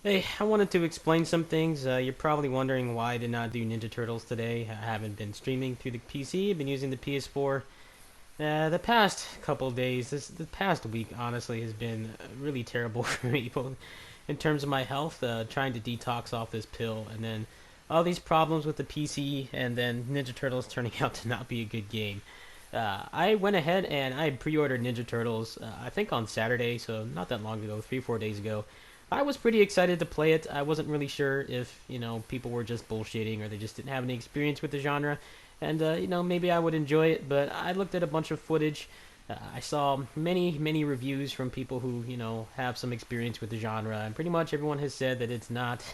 Hey, I wanted to explain some things. You're probably wondering why I did not do Ninja Turtles today. I haven't been streaming through the PC. I've been using the PS4. The past couple of days, the past week, honestly, has been really terrible for me, both in terms of my health, trying to detox off this pill, and then all these problems with the PC, and then Ninja Turtles turning out to not be a good game. I went ahead and I pre-ordered Ninja Turtles, I think on Saturday, so not that long ago, 3, 4 days ago. I was pretty excited to play it. I wasn't really sure if people were just bullshitting or they just didn't have any experience with the genre, and maybe I would enjoy it. But I looked at a bunch of footage. I saw many reviews from people who have some experience with the genre, and pretty much everyone has said that it's not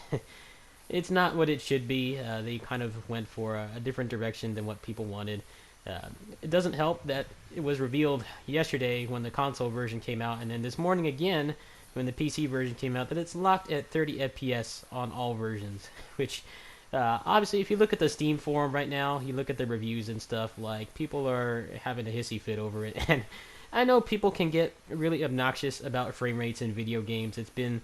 it's not what it should be. They kind of went for a different direction than what people wanted. Uh, it doesn't help that it was revealed yesterday when the console version came out, and then this morning again when the PC version came out, that it's locked at 30 FPS on all versions. Which, obviously, if you look at the Steam forum right now, you look at the reviews and stuff, like people are having a hissy fit over it, and I know people can get really obnoxious about frame rates in video games. It's been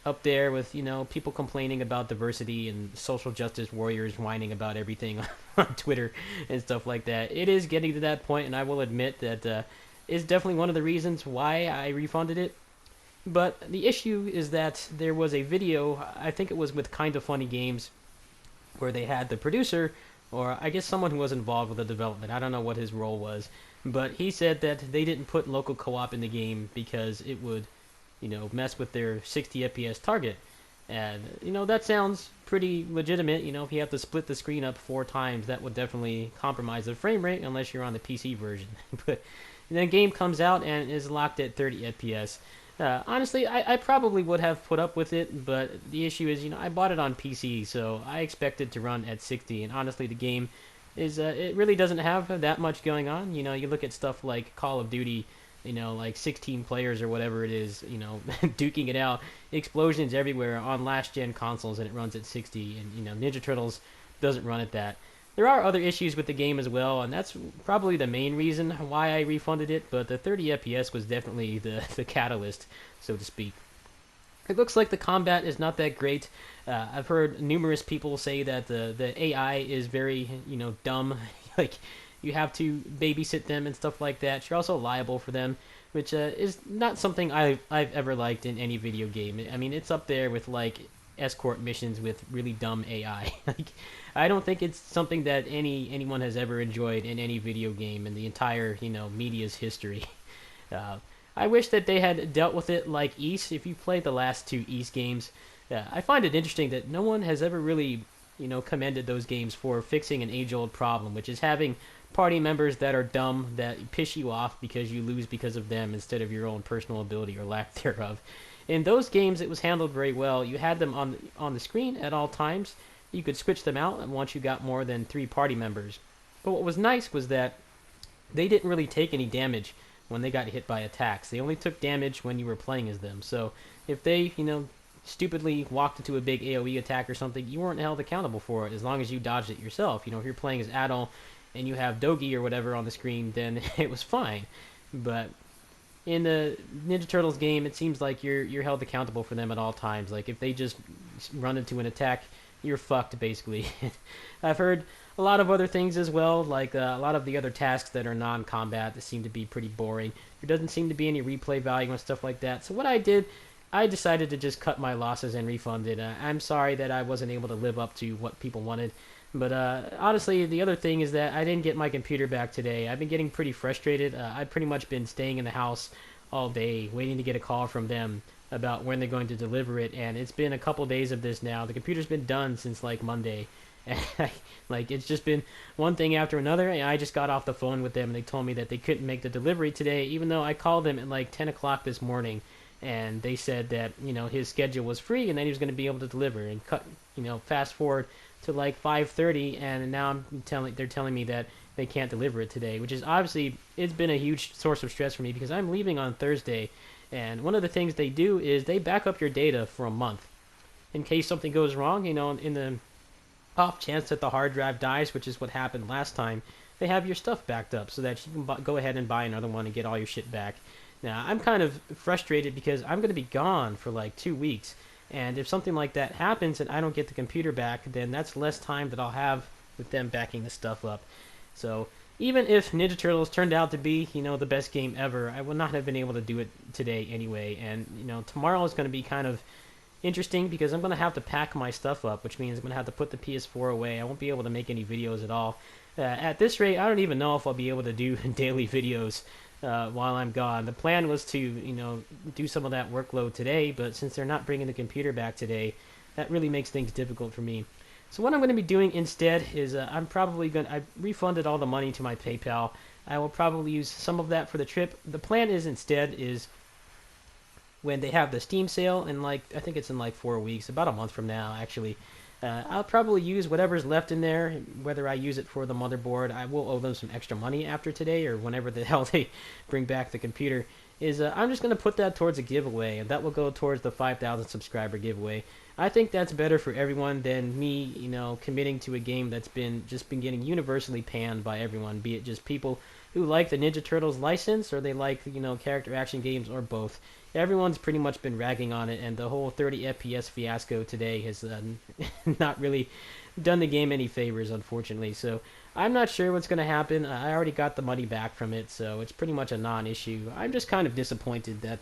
up there with people complaining about diversity and social justice warriors whining about everything on Twitter and stuff like that. It is getting to that point, and I will admit that is definitely one of the reasons why I refunded it. But the issue is that there was a video, I think it was with Kinda Funny Games, where they had the producer, or I guess someone who was involved with the development. I don't know what his role was, but he said that they didn't put local co-op in the game because it would mess with their 60 FPS target. And that sounds pretty legitimate. If you have to split the screen up 4 times, that would definitely compromise the frame rate unless you're on the PC version. But then the game comes out and is locked at 30 FPS. Honestly, I probably would have put up with it, but the issue is, I bought it on PC, so I expect it to run at 60. And honestly, the game it really doesn't have that much going on. You look at stuff like Call of Duty, like 16 players or whatever it is, duking it out, explosions everywhere on last gen consoles, and it runs at 60. And Ninja Turtles doesn't run at that. There are other issues with the game as well, and that's probably the main reason why I refunded it. But the 30 FPS was definitely the catalyst, so to speak. It looks like the combat is not that great. I've heard numerous people say that the AI is very dumb. Like you have to babysit them and stuff like that. You're also liable for them, which is not something I've ever liked in any video game. I mean, it's up there with like escort missions with really dumb AI. Like I don't think it's something that anyone has ever enjoyed in any video game in the entire media's history. Uh, I wish that they had dealt with it like East. If you played the last two East games, I find it interesting that no one has ever really, commended those games for fixing an age-old problem, which is having party members that are dumb that piss you off because you lose because of them instead of your own personal ability or lack thereof. In those games, it was handled very well. You had them on the screen at all times. You could switch them out once you got more than 3 party members. But what was nice was that they didn't really take any damage when they got hit by attacks. They only took damage when you were playing as them. So if they, stupidly walked into a big AoE attack or something, you weren't held accountable for it as long as you dodged it yourself. If you're playing as Adol and you have Dogi or whatever on the screen, then it was fine. But in the Ninja Turtles game, it seems like you're held accountable for them at all times. Like if they just run into an attack, you're fucked basically. I've heard a lot of other things as well, like a lot of the other tasks that are non-combat that seem to be pretty boring. There doesn't seem to be any replay value and stuff like that. So what I did, I decided to just cut my losses and refund it. I'm sorry that I wasn't able to live up to what people wanted. But honestly, the other thing is that I didn't get my computer back today. I've been getting pretty frustrated. I've pretty much been staying in the house all day, waiting to get a call from them about when they're going to deliver it. And it's been a couple days of this now. The computer's been done since like Monday. And like it's just been one thing after another. And I just got off the phone with them, and they told me that they couldn't make the delivery today, even though I called them at like 10 o'clock this morning, and they said that his schedule was free and that he was going to be able to deliver. And cut fast forward to like 5:30, and now they're telling me that they can't deliver it today, which is obviously it's been a huge source of stress for me because I'm leaving on Thursday, and one of the things they do is they back up your data for a month in case something goes wrong. In the off chance that the hard drive dies, which is what happened last time, they have your stuff backed up so that you can go ahead and buy another one and get all your shit back. Now I'm kind of frustrated because I'm going to be gone for like 2 weeks, And if something like that happens and I don't get the computer back, then that's less time that I'll have with them backing the stuff up. So even if Ninja Turtles turned out to be, the best game ever, I would not have been able to do it today anyway. And, tomorrow is going to be kind of interesting because I'm going to have to pack my stuff up, which means I'm going to have to put the PS4 away. I won't be able to make any videos at all. At this rate, I don't even know if I'll be able to do daily videos while I'm gone. The plan was to, do some of that workload today, but since they're not bringing the computer back today, that really makes things difficult for me. So what I'm going to be doing instead is I refunded all the money to my PayPal. I will probably use some of that for the trip. The plan is instead is when they have the Steam sale in I think it's in 4 weeks, about a month from now actually. I'll probably use whatever's left in there, whether I use it for the motherboard. I will owe them some extra money after today or whenever the hell they bring back the computer. I'm just going to put that towards a giveaway, and that will go towards the 5,000 subscriber giveaway. I think that's better for everyone than me, committing to a game that's been getting universally panned by everyone, be it just people who like the Ninja Turtles license or they like, character action games or both. Everyone's pretty much been ragging on it, and the whole 30 FPS fiasco today has not really done the game any favors, unfortunately. So I'm not sure what's going to happen. I already got the money back from it, so it's pretty much a non-issue. I'm just kind of disappointed that,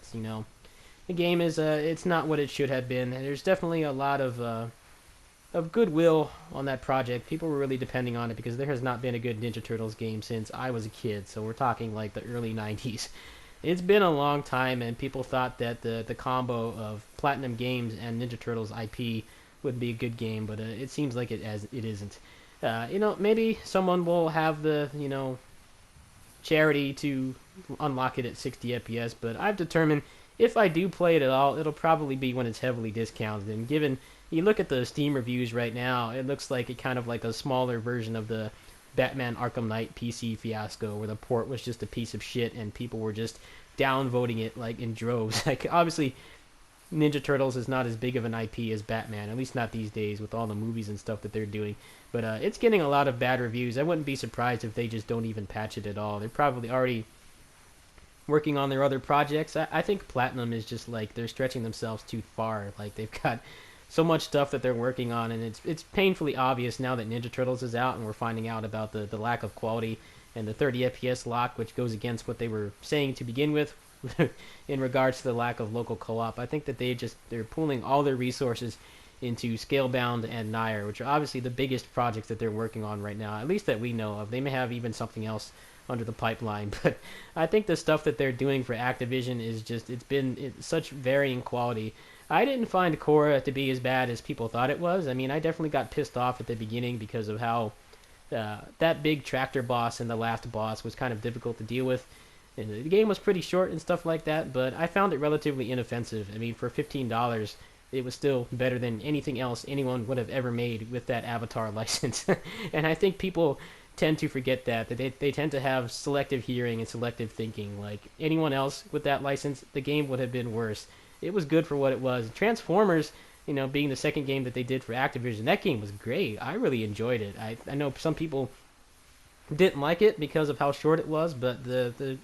the game is it's not what it should have been. There's definitely a lot of goodwill on that project. People were really depending on it because there has not been a good Ninja Turtles game since I was a kid. So we're talking like the early 90s. It's been a long time, and people thought that the combo of Platinum Games and Ninja Turtles IP would be a good game, but it seems like it isn't. Maybe someone will have the charity to unlock it at 60 FPS, but I've determined if I do play it at all, it'll probably be when it's heavily discounted. And given you look at the Steam reviews right now, it looks like it kind of like a smaller version of the Batman Arkham Knight PC fiasco, where the port was just a piece of shit and people were just downvoting it like in droves. Like obviously, Ninja Turtles is not as big of an IP as Batman, at least not these days with all the movies and stuff that they're doing. But it's getting a lot of bad reviews. I wouldn't be surprised if they just don't even patch it at all. They're probably already working on their other projects. I think Platinum is just like they're stretching themselves too far. Like they've got so much stuff that they're working on, and it's painfully obvious now that Ninja Turtles is out, and we're finding out about the lack of quality and the 30 FPS lock, which goes against what they were saying to begin with in regards to the lack of local co-op. I think that they're pooling all their resources into Scalebound and Nier, which are obviously the biggest projects that they're working on right now, at least that we know of. They may have even something else under the pipeline, but I think the stuff that they're doing for Activision is just it's such varying quality. I didn't find Korra to be as bad as people thought it was. I mean, I definitely got pissed off at the beginning because of how that big tractor boss and the last boss was kind of difficult to deal with. And the game was pretty short and stuff like that, but I found it relatively inoffensive. I mean, for $15, it was still better than anything else anyone would have ever made with that Avatar license. And I think people tend to forget that they tend to have selective hearing and selective thinking. Like anyone else with that license, the game would have been worse. It was good for what it was. Transformers, being the second game that they did for Activision, that game was great. I really enjoyed it. I know some people didn't like it because of how short it was, but the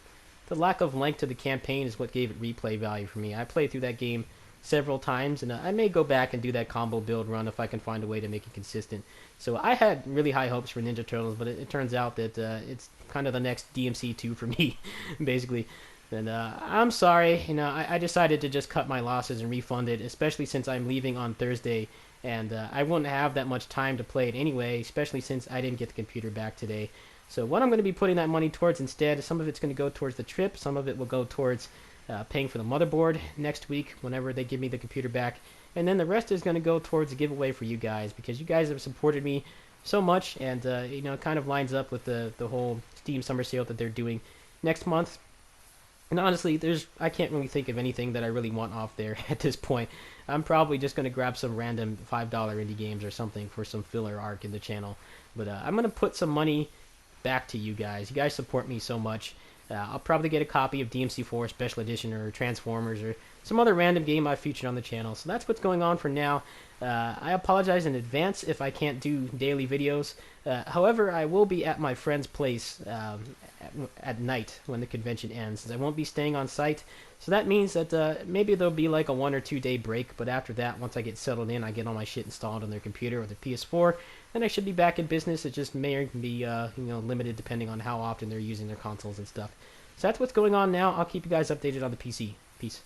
lack of length to the campaign is what gave it replay value for me. I played through that game several times, and I may go back and do that combo build run if I can find a way to make it consistent. So I had really high hopes for Ninja Turtles, but it turns out that it's kind of the next DMC2 for me, basically. And I'm sorry, I decided to just cut my losses and refund it, especially since I'm leaving on Thursday, and I wouldn't have that much time to play it anyway, especially since I didn't get the computer back today. So what I'm going to be putting that money towards instead, some of it's going to go towards the trip, some of it will go towards paying for the motherboard next week whenever they give me the computer back, and then the rest is going to go towards a giveaway for you guys, because you guys have supported me so much, and it kind of lines up with the whole Steam summer sale that they're doing next month. And honestly, I can't really think of anything that I really want off there at this point. I'm probably just going to grab some random $5 indie games or something for some filler arc in the channel. But I'm going to put some money back to you guys. You guys support me so much. I'll probably get a copy of DMC4 Special Edition or Transformers or some other random game I've featured on the channel. So that's what's going on for now. I apologize in advance if I can't do daily videos. However, I will be at my friend's place at night when the convention ends, as I won't be staying on site. So that means that maybe there'll be like a 1 or 2 day break, but after that, once I get settled in, I get all my shit installed on their computer or the PS4, then I should be back in business. It just may be limited depending on how often they're using their consoles and stuff. So that's what's going on now. I'll keep you guys updated on the PC. Peace.